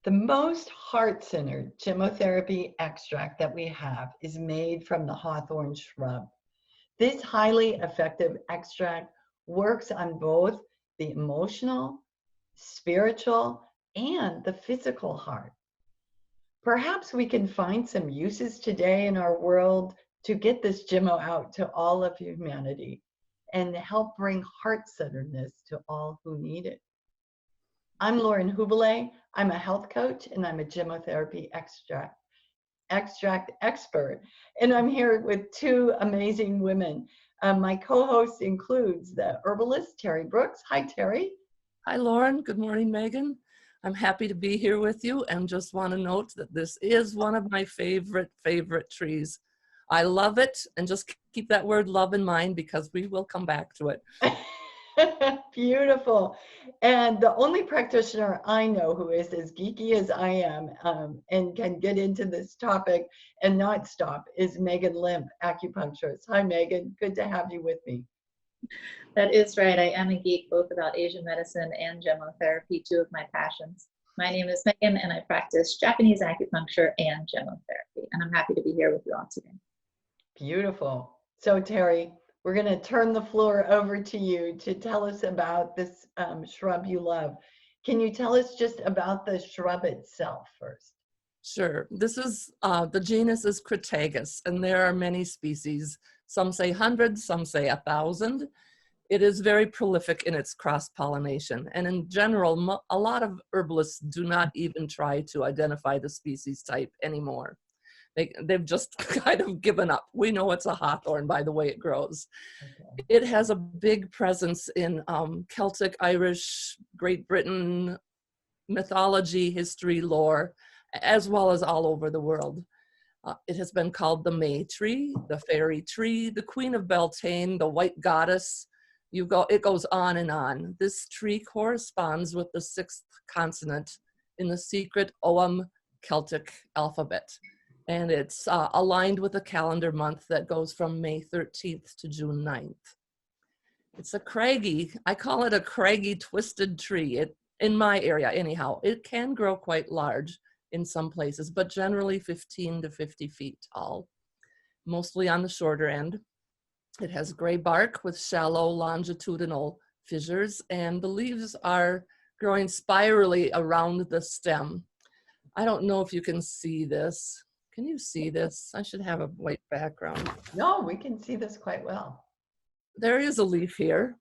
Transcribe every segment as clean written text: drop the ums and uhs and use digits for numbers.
The most heart-centered chemotherapy extract that we have is made from the Hawthorn shrub. This highly effective extract works on both the emotional, spiritual, and the physical heart. Perhaps we can find some uses today in our world to get this Gemmo out to all of humanity and help bring heart-centeredness to all who need it. I'm Lauren Hubele. I'm a health coach and I'm a Gemmotherapy extract expert. And I'm here with two amazing women. My co-host includes the herbalist, Teri Brooks. Hi, Teri. Hi, Lauren. Good morning, Megan. I'm happy to be here with you and just want to note that this is one of my favorite trees. I love it, and just keep that word love in mind because we will come back to it. Beautiful. And the only practitioner I know who is as geeky as I am and can get into this topic and not stop is Maegan Lemp, acupuncturist. Hi, Megan. Good to have you with me. That is right. I am a geek both about Asian medicine and gemmotherapy, two of my passions. My name is Megan and I practice Japanese acupuncture and gemmotherapy. And I'm happy to be here with you all today. Beautiful. So Teri, we're going to turn the floor over to you to tell us about this shrub you love. Can you tell us just about the shrub itself first? Sure. This is, the genus is Crataegus, and there are many species. Some say hundreds, some say 1,000. It is very prolific in its cross-pollination. And in general, a lot of herbalists do not even try to identify the species type anymore. They've just kind of given up. We know it's a hawthorn by the way it grows. Okay. It has a big presence in Celtic, Irish, Great Britain, mythology, history, lore, as well as all over the world. It has been called the Maytree, the fairy tree, the queen of Beltane, the white goddess. It goes on and on. This tree corresponds with the 6th consonant in the secret Ogham Celtic alphabet. And it's aligned with a calendar month that goes from May 13th to June 9th. It's a craggy, I call it a craggy twisted tree. In my area anyhow, it can grow quite large in some places, but generally 15 to 50 feet tall, mostly on the shorter end. It has gray bark with shallow longitudinal fissures, and the leaves are growing spirally around the stem. I don't know if you can see this. Can you see this? I should have a white background. No, we can see this quite well. There is a leaf here,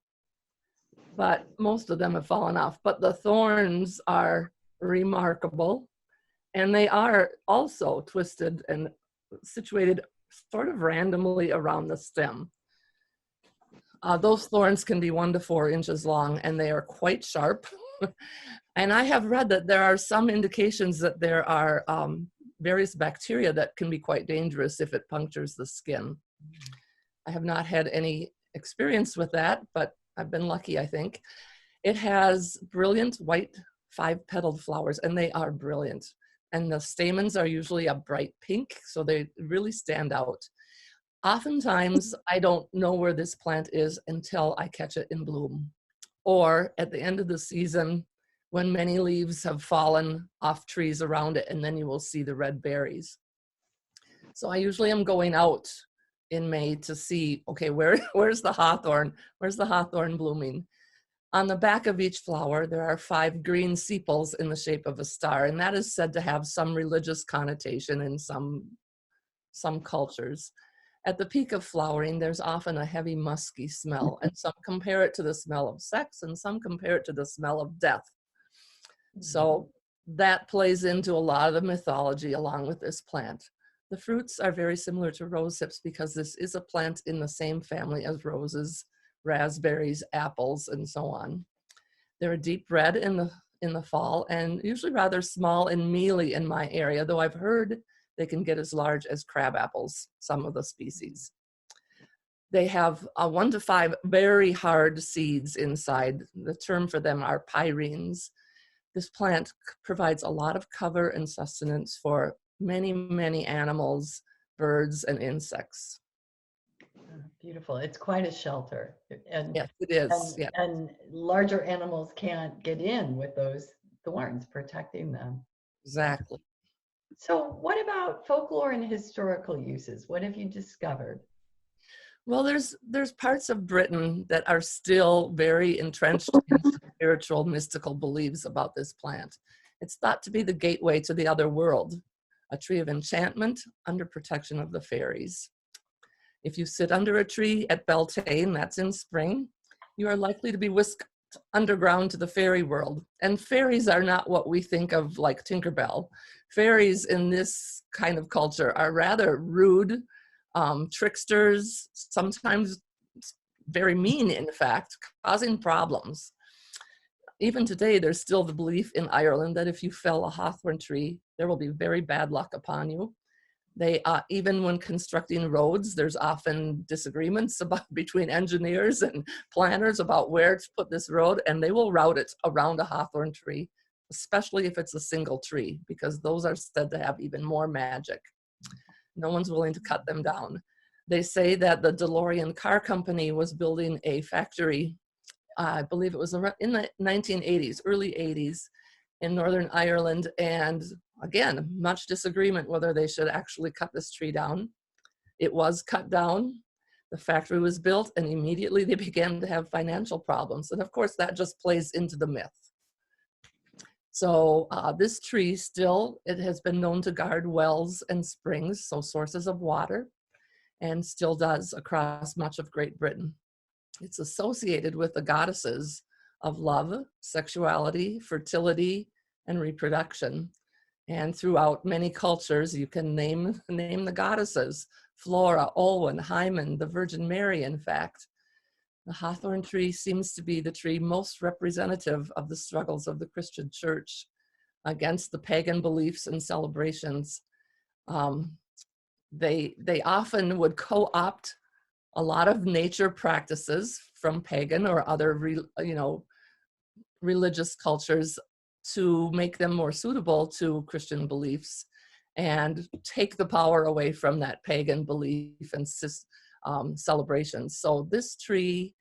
but most of them have fallen off. But the thorns are remarkable, and they are also twisted and situated sort of randomly around the stem. Those thorns can be 1 to 4 inches long, and they are quite sharp. And I have read that there are some indications that there are various bacteria that can be quite dangerous if it punctures the skin. I have not had any experience with that, but I've been lucky, I think. It has brilliant white 5-petaled flowers, and they are brilliant. And the stamens are usually a bright pink, so they really stand out. Oftentimes, I don't know where this plant is until I catch it in bloom, or at the end of the season, when many leaves have fallen off trees around it, and then you will see the red berries. So I usually am going out in May to see, okay, where's the hawthorn? Where's the hawthorn blooming? On the back of each flower, there are 5 green sepals in the shape of a star, and that is said to have some religious connotation in some cultures. At the peak of flowering, there's often a heavy musky smell, and some compare it to the smell of sex, and some compare it to the smell of death. So that plays into a lot of the mythology along with this plant. The fruits are very similar to rose hips because this is a plant in the same family as roses, raspberries, apples, and so on. They're a deep red in the fall and usually rather small and mealy in my area, though I've heard they can get as large as crab apples, some of the species. They have 1 to 5 very hard seeds inside. The term for them are pyrenes. This plant provides a lot of cover and sustenance for many, many animals, birds, and insects. Beautiful. It's quite a shelter. And, yes, it is. And, and larger animals can't get in with those thorns protecting them. Exactly. So what about folklore and historical uses? What have you discovered? Well, there's parts of Britain that are still very entrenched in spiritual, mystical beliefs about this plant. It's thought to be the gateway to the other world, a tree of enchantment under protection of the fairies. If you sit under a tree at Beltane, that's in spring, you are likely to be whisked underground to the fairy world. And fairies are not what we think of like Tinkerbell. Fairies in this kind of culture are rather rude, tricksters, sometimes very mean, in fact, causing problems. Even today, there's still the belief in Ireland that if you fell a hawthorn tree, there will be very bad luck upon you. They, even when constructing roads, there's often disagreements between engineers and planners about where to put this road, and they will route it around a hawthorn tree, especially if it's a single tree, because those are said to have even more magic. No one's willing to cut them down. They say that the DeLorean car company was building a factory, I believe it was in the 1980s, early 80s, in Northern Ireland, and again, much disagreement whether they should actually cut this tree down. It was cut down, the factory was built, and immediately they began to have financial problems. And of course, that just plays into the myth. So this tree still, it has been known to guard wells and springs, so sources of water, and still does across much of Great Britain. It's associated with the goddesses of love, sexuality, fertility, and reproduction. And throughout many cultures, you can name the goddesses: Flora, Olwen, Hymen, the Virgin Mary, in fact. The hawthorn tree seems to be the tree most representative of the struggles of the Christian church against the pagan beliefs and celebrations. They often would co-opt a lot of nature practices from pagan or other religious cultures to make them more suitable to Christian beliefs and take the power away from that pagan belief and celebrations. So this tree,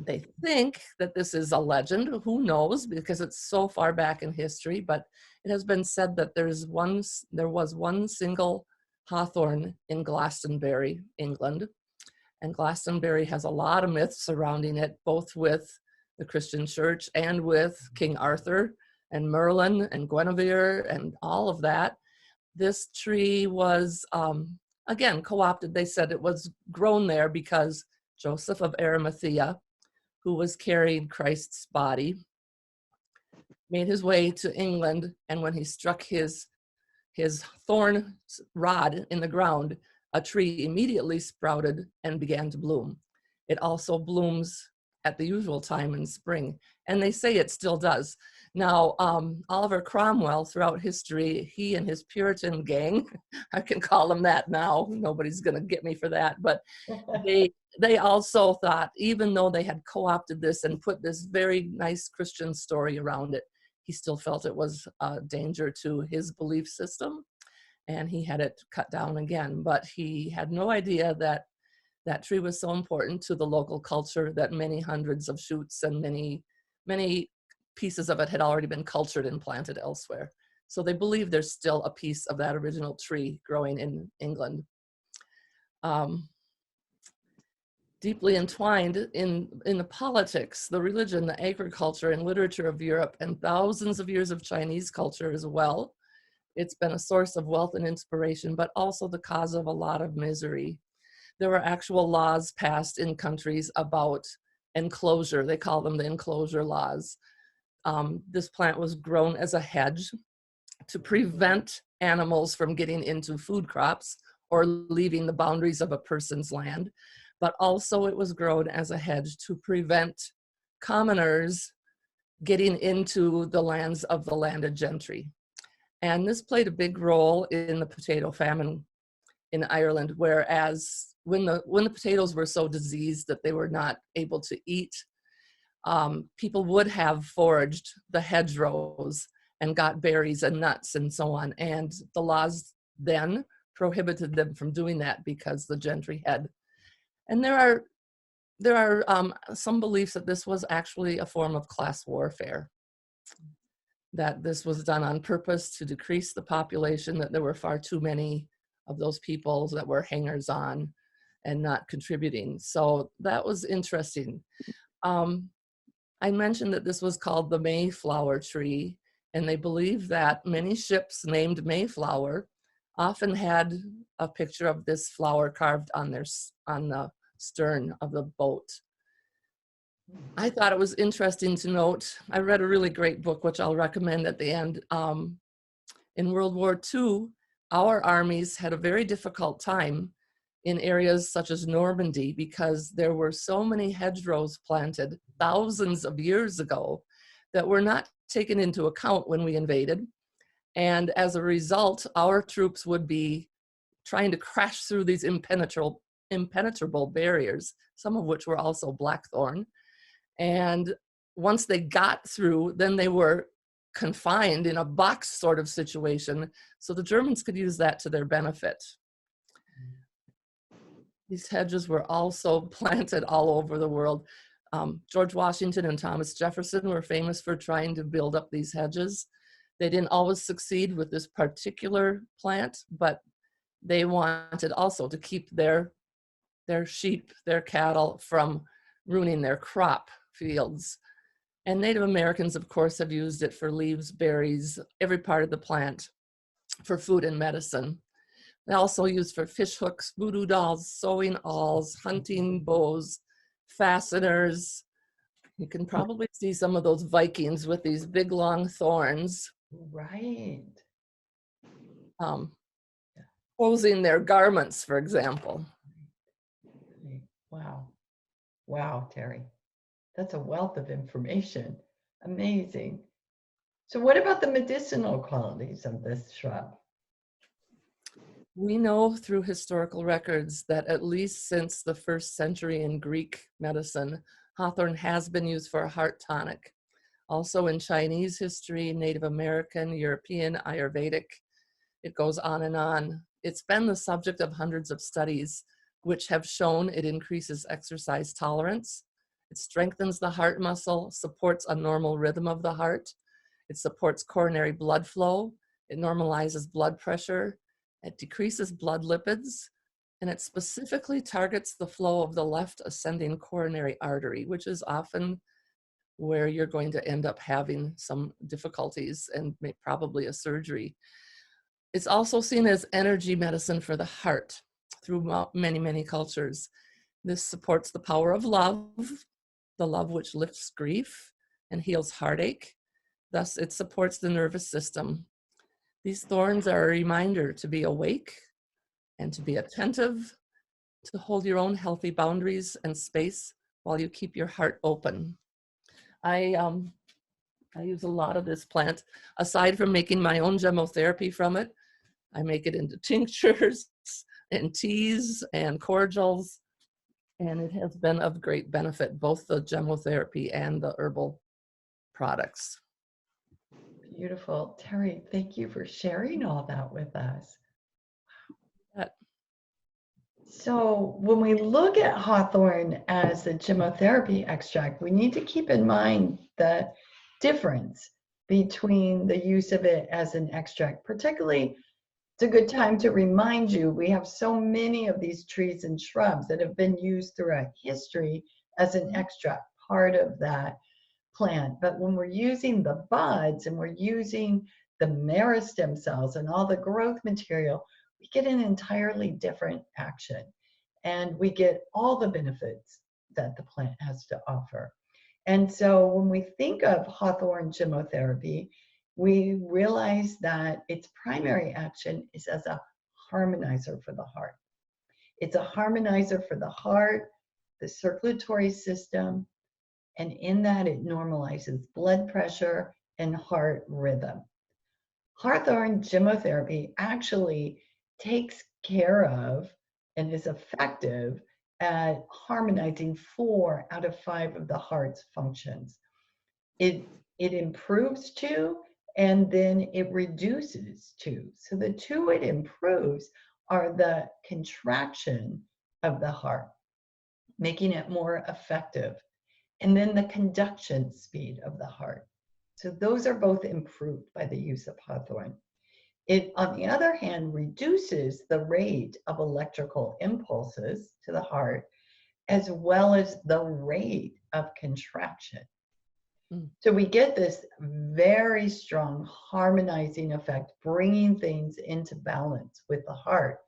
they think that this is a legend. Who knows, because it's so far back in history, but it has been said that there was one single hawthorn in Glastonbury, England. And Glastonbury has a lot of myths surrounding it, both with the Christian church and with King Arthur and Merlin and Guinevere and all of that. This tree was, again, co-opted. They said it was grown there because Joseph of Arimathea, who was carrying Christ's body, made his way to England, and when he struck his thorn rod in the ground, a tree immediately sprouted and began to bloom. It also blooms at the usual time in spring, and they say it still does. Now, Oliver Cromwell, throughout history, he and his Puritan gang, I can call them that now, nobody's gonna get me for that, but they also thought, even though they had co-opted this and put this very nice Christian story around it, he still felt it was a danger to his belief system, and he had it cut down again. But he had no idea that that tree was so important to the local culture that many hundreds of shoots and many pieces of it had already been cultured and planted elsewhere. So they believe there's still a piece of that original tree growing in England. Deeply entwined in the politics, the religion, the agriculture, and literature of Europe, and thousands of years of Chinese culture as well. It's been a source of wealth and inspiration, but also the cause of a lot of misery. There were actual laws passed in countries about enclosure. They call them the Enclosure Laws. This plant was grown as a hedge to prevent animals from getting into food crops or leaving the boundaries of a person's land, but also it was grown as a hedge to prevent commoners getting into the lands of the landed gentry. And this played a big role in the potato famine in Ireland, whereas when the potatoes were so diseased that they were not able to eat, people would have foraged the hedgerows and got berries and nuts and so on. And the laws then prohibited them from doing that because the gentry had. And there are some beliefs that this was actually a form of class warfare. that this was done on purpose to decrease the population, that there were far too many of those people that were hangers-on and not contributing. So that was interesting. I mentioned that this was called the Mayflower Tree, and they believe that many ships named Mayflower often had a picture of this flower carved on the stern of the boat. I thought it was interesting to note, I read a really great book, which I'll recommend at the end. In World War II, our armies had a very difficult time in areas such as Normandy because there were so many hedgerows planted thousands of years ago that were not taken into account when we invaded. And as a result, our troops would be trying to crash through these impenetrable barriers, some of which were also blackthorn. And once they got through, then they were confined in a box sort of situation. So the Germans could use that to their benefit. These hedges were also planted all over the world. George Washington and Thomas Jefferson were famous for trying to build up these hedges. They didn't always succeed with this particular plant, but they wanted also to keep their sheep, their cattle from ruining their crop fields. And Native Americans, of course, have used it for leaves, berries, every part of the plant for food and medicine. They also used for fish hooks, voodoo dolls, sewing awls, hunting bows, fasteners. You can probably see some of those Vikings with these big long thorns. Right. Posing their garments, for example. Wow. Wow, Teri. That's a wealth of information. Amazing. So what about the medicinal qualities of this shrub? We know through historical records that at least since the 1st century in Greek medicine, hawthorn has been used for a heart tonic. Also in Chinese history, Native American, European, Ayurvedic, it goes on and on. It's been the subject of hundreds of studies which have shown it increases exercise tolerance, it strengthens the heart muscle, supports a normal rhythm of the heart, it supports coronary blood flow, it normalizes blood pressure, it decreases blood lipids, and it specifically targets the flow of the left ascending coronary artery, which is often where you're going to end up having some difficulties and probably a surgery. It's also seen as energy medicine for the heart through many, many cultures. This supports the power of love, the love which lifts grief and heals heartache. Thus, it supports the nervous system. These thorns are a reminder to be awake and to be attentive, to hold your own healthy boundaries and space while you keep your heart open. I use a lot of this plant. Aside from making my own gemmotherapy from it, I make it into tinctures and teas and cordials, and it has been of great benefit, both the gemmotherapy and the herbal products. Beautiful. Teri, thank you for sharing all that with us. So when we look at hawthorn as a gemmotherapy extract, we need to keep in mind the difference between the use of it as an extract. Particularly, it's a good time to remind you, we have so many of these trees and shrubs that have been used throughout history as an extract, part of that plant. But when we're using the buds and we're using the meristem cells and all the growth material, we get an entirely different action, and we get all the benefits that the plant has to offer. And so when we think of hawthorn gemmotherapy, we realize that its primary action is as a harmonizer for the heart. It's a harmonizer for the heart, the circulatory system, and in that it normalizes blood pressure and heart rhythm. Hawthorn gemmotherapy actually takes care of and is effective at harmonizing 4 out of 5 of the heart's functions. It improves 2, and then it reduces 2. So the 2 it improves are the contraction of the heart, making it more effective, and then the conduction speed of the heart. So those are both improved by the use of Hawthorne. It, on the other hand, reduces the rate of electrical impulses to the heart, as well as the rate of contraction. So we get this very strong harmonizing effect, bringing things into balance with the heart.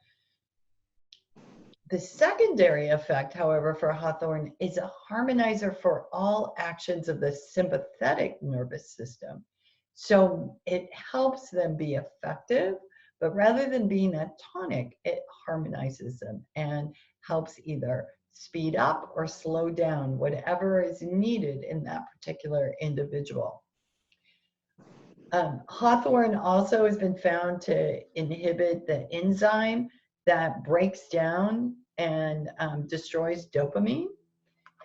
The secondary effect, however, for Hawthorne is a harmonizer for all actions of the sympathetic nervous system. So it helps them be effective, but rather than being a tonic, it harmonizes them and helps either speed up or slow down whatever is needed in that particular individual. Hawthorne also has been found to inhibit the enzyme that breaks down and destroys dopamine.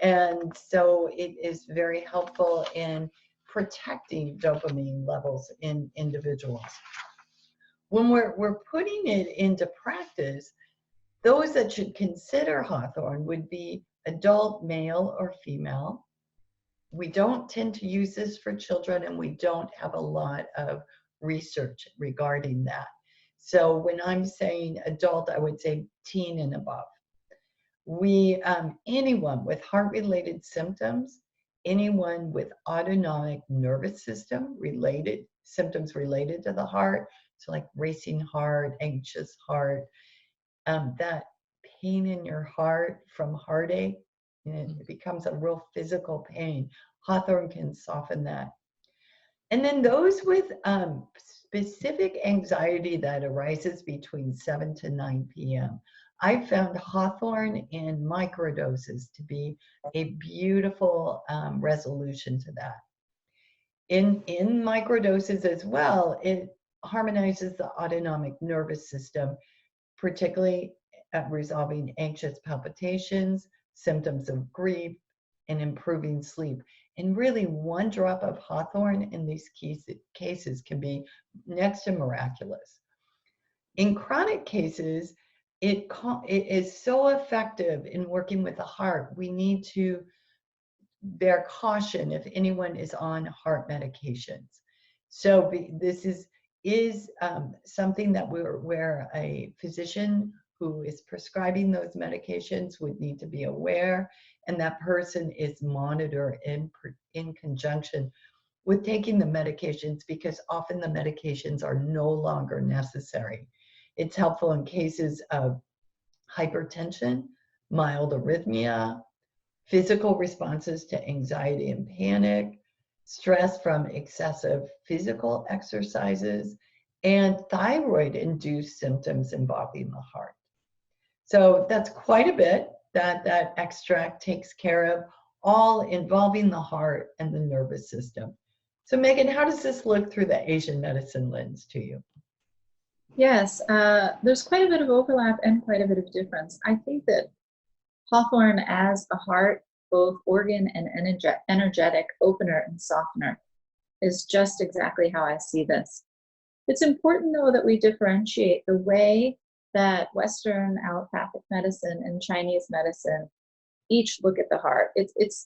And so it is very helpful in protecting dopamine levels in individuals. When we're putting it into practice, those that should consider Hawthorne would be adult male or female. We don't tend to use this for children, and we don't have a lot of research regarding that. So when I'm saying adult, I would say teen and above. Anyone with heart-related symptoms, anyone with autonomic nervous system related symptoms related to the heart, so like racing heart, anxious heart, that pain in your heart from heartache, it becomes a real physical pain. Hawthorne can soften that. And then those with specific anxiety that arises between 7 to 9 p.m. I found Hawthorne in microdoses to be a beautiful resolution to that. In microdoses as well, it harmonizes the autonomic nervous system, particularly at resolving anxious palpitations, symptoms of grief, and improving sleep. And really, one drop of Hawthorne in these cases can be next to miraculous. In chronic cases, it is so effective in working with the heart. We need to bear caution if anyone is on heart medications. So this is something that where a physician who is prescribing those medications would need to be aware, and that person is monitored in conjunction with taking the medications, because often the medications are no longer necessary. It's helpful in cases of hypertension, mild arrhythmia, physical responses to anxiety and panic, stress from excessive physical exercises, and thyroid-induced symptoms involving the heart. So that's quite a bit that extract takes care of, all involving the heart and the nervous system. So Maegan, how does this look through the Asian medicine lens to you? Yes, there's quite a bit of overlap and quite a bit of difference. I think that Hawthorne as a heart, both organ and energetic opener and softener, is just exactly how I see this. It's important, though, that we differentiate the way that Western allopathic medicine and Chinese medicine each look at the heart.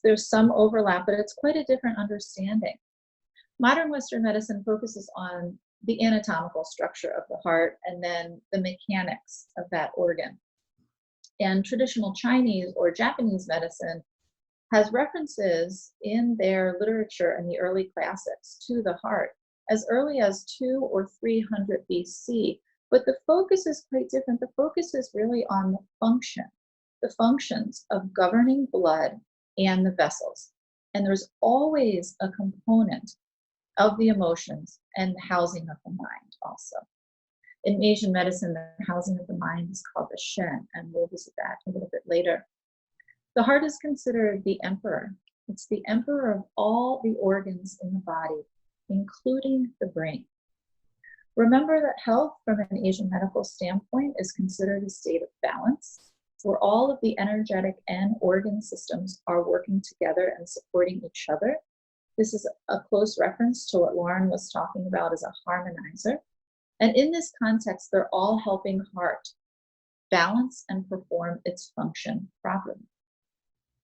There's some overlap, but it's quite a different understanding. Modern Western medicine focuses on the anatomical structure of the heart and then the mechanics of that organ. And traditional Chinese or Japanese medicine has references in their literature in the early classics to the heart as early as 200 or 300 BC. But the focus is quite different. The focus is really on the functions of governing blood and the vessels. And there's always a component of the emotions and the housing of the mind also. In Asian medicine, the housing of the mind is called the Shen, and we'll visit that a little bit later. The heart is considered the emperor. It's the emperor of all the organs in the body, including the brain. Remember that health from an Asian medical standpoint is considered a state of balance, where all of the energetic and organ systems are working together and supporting each other. This is a close reference to what Lauren was talking about as a harmonizer. And in this context, they're all helping heart balance and perform its function properly.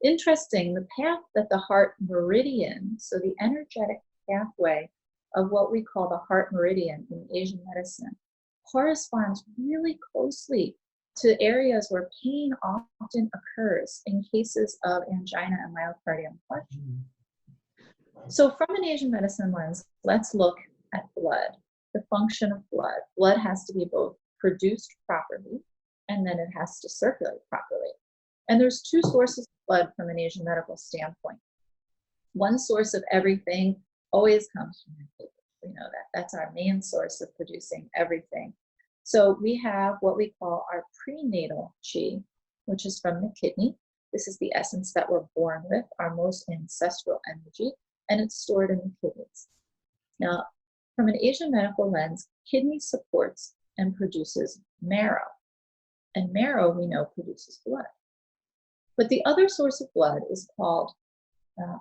Interesting, the path that the heart meridian, so the energetic pathway of what we call the Heart Meridian in Asian medicine corresponds really closely to areas where pain often occurs in cases of angina and myocardial infarction. So from an Asian medicine lens, let's look at blood, the function of blood. Blood has to be both produced properly and then it has to circulate properly. And there's two sources of blood from an Asian medical standpoint. One source of everything always comes from the kidney. We know that. That's our main source of producing everything. So we have what we call our prenatal chi, which is from the kidney. This is the essence that we're born with, our most ancestral energy, and it's stored in the kidneys. Now, from an Asian medical lens, kidney supports and produces marrow. And marrow, we know, produces blood. But the other source of blood is called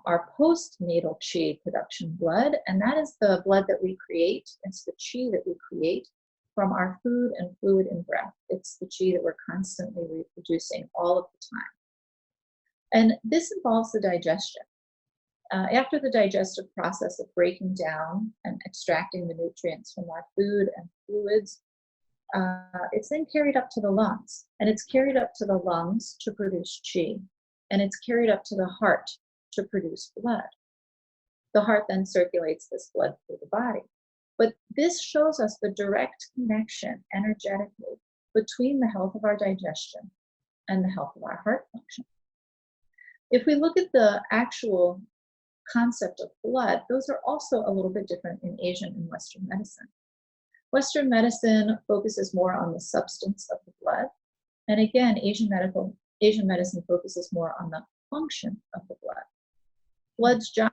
our post-natal chi production blood, and that is the blood that we create. It's the chi that we create from our food and fluid and breath. It's the chi that we're constantly reproducing all of the time. And this involves the digestion. After the digestive process of breaking down and extracting the nutrients from our food and fluids, it's then carried up to the lungs. And it's carried up to the lungs to produce chi. And it's carried up to the heart to produce blood. The heart then circulates this blood through the body. But this shows us the direct connection energetically between the health of our digestion and the health of our heart function. If we look at the actual concept of blood, those are also a little bit different in Asian and Western medicine. Western medicine focuses more on the substance of the blood. And again, Asian medicine focuses more on the function of the blood. Blood's job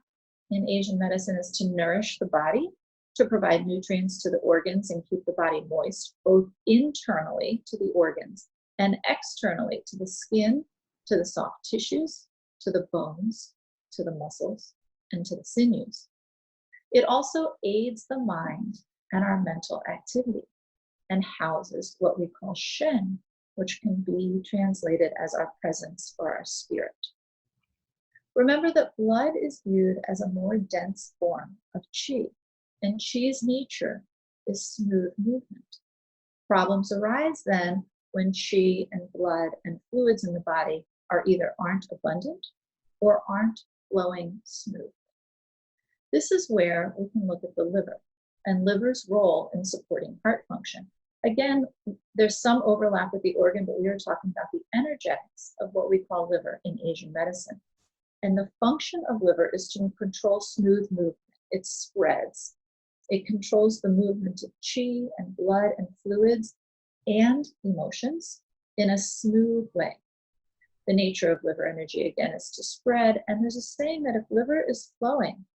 in Asian medicine is to nourish the body, to provide nutrients to the organs and keep the body moist, both internally to the organs and externally to the skin, to the soft tissues, to the bones, to the muscles, and to the sinews. It also aids the mind and our mental activity and houses what we call shen, which can be translated as our presence or our spirit. Remember that blood is viewed as a more dense form of chi, and chi's nature is smooth movement. Problems arise then when chi and blood and fluids in the body aren't abundant or aren't flowing smoothly. This is where we can look at the liver and liver's role in supporting heart function. Again, there's some overlap with the organ, but we are talking about the energetics of what we call liver in Asian medicine. And the function of liver is to control smooth movement. It spreads. It controls the movement of chi and blood and fluids and emotions in a smooth way. The nature of liver energy, again, is to spread. And there's a saying that if liver is flowing,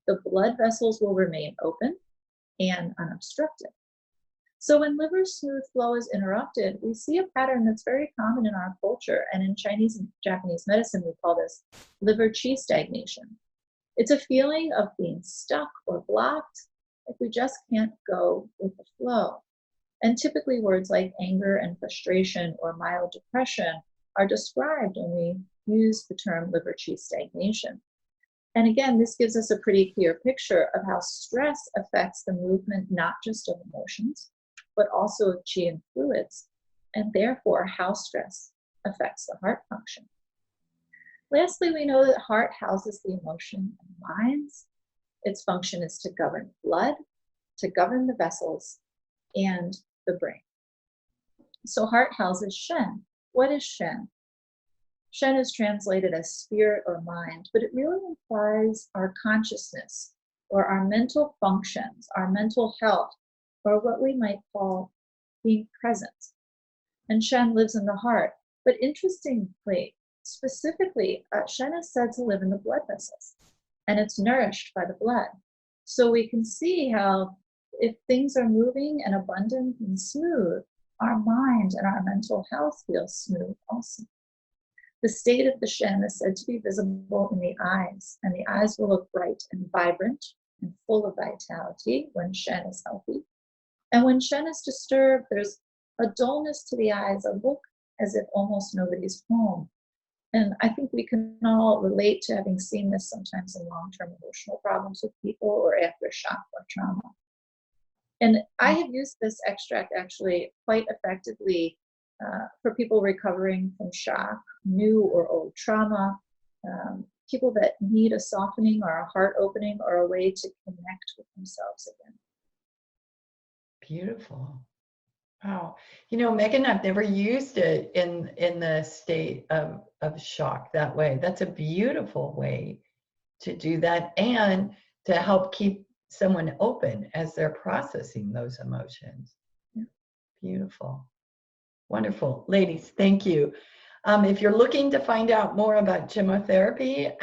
the blood vessels will remain open and unobstructed. So when liver smooth flow is interrupted, we see a pattern that's very common in our culture. And in Chinese and Japanese medicine, we call this liver chi stagnation. It's a feeling of being stuck or blocked, like we just can't go with the flow. And typically words like anger and frustration or mild depression are described when we use the term liver chi stagnation. And again, this gives us a pretty clear picture of how stress affects the movement, not just of emotions, but also of chi and fluids, and therefore how stress affects the heart function. Lastly, we know that heart houses the emotion and minds. Its function is to govern blood, to govern the vessels, and the brain. So heart houses shen. What is shen? Shen is translated as spirit or mind, but it really implies our consciousness or our mental functions, our mental health, or what we might call being present. And shen lives in the heart. But interestingly, specifically, shen is said to live in the blood vessels, and it's nourished by the blood. So we can see how if things are moving and abundant and smooth, our mind and our mental health feels smooth also. The state of the shen is said to be visible in the eyes, and the eyes will look bright and vibrant and full of vitality when shen is healthy. And when shen is disturbed, there's a dullness to the eyes, a look as if almost nobody's home. And I think we can all relate to having seen this sometimes in long-term emotional problems with people or after shock or trauma. And I have used this extract actually quite effectively for people recovering from shock, new or old trauma, people that need a softening or a heart opening or a way to connect with themselves again. Beautiful. Wow. You know, Megan, I've never used it in the state of shock that way. That's a beautiful way to do that and to help keep someone open as they're processing those emotions. Yeah. Beautiful. Wonderful. Ladies, thank you. If you're looking to find out more about Gemmotherapy,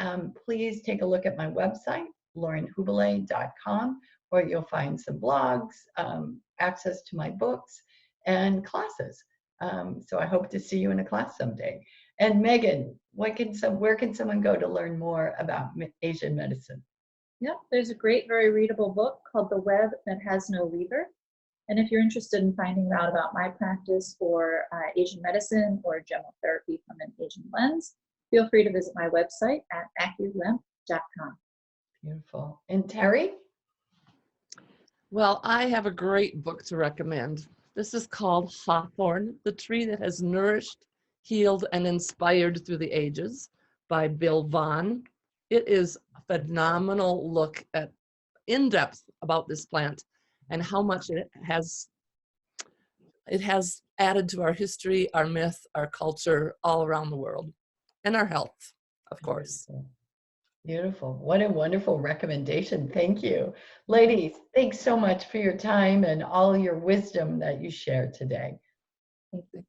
please take a look at my website, laurenhubele.com, where you'll find some blogs, access to my books, and classes. So I hope to see you in a class someday. And Megan, where can someone go to learn more about Asian medicine? Yep, there's a great, very readable book called The Web That Has No Weaver. And if you're interested in finding out about my practice for Asian medicine or Gemmotherapy from an Asian lens, feel free to visit my website at acupuncturist.com. Beautiful. And Teri? Well, I have a great book to recommend. This is called Hawthorne, the Tree That Has Nourished, Healed, and Inspired Through the Ages by Bill Vaughan. It is a phenomenal look at in-depth about this plant and how much it has added to our history, our myth, our culture all around the world, and our health, of course. Beautiful. What a wonderful recommendation. Thank you. Ladies, thanks so much for your time and all your wisdom that you shared today. Thank you.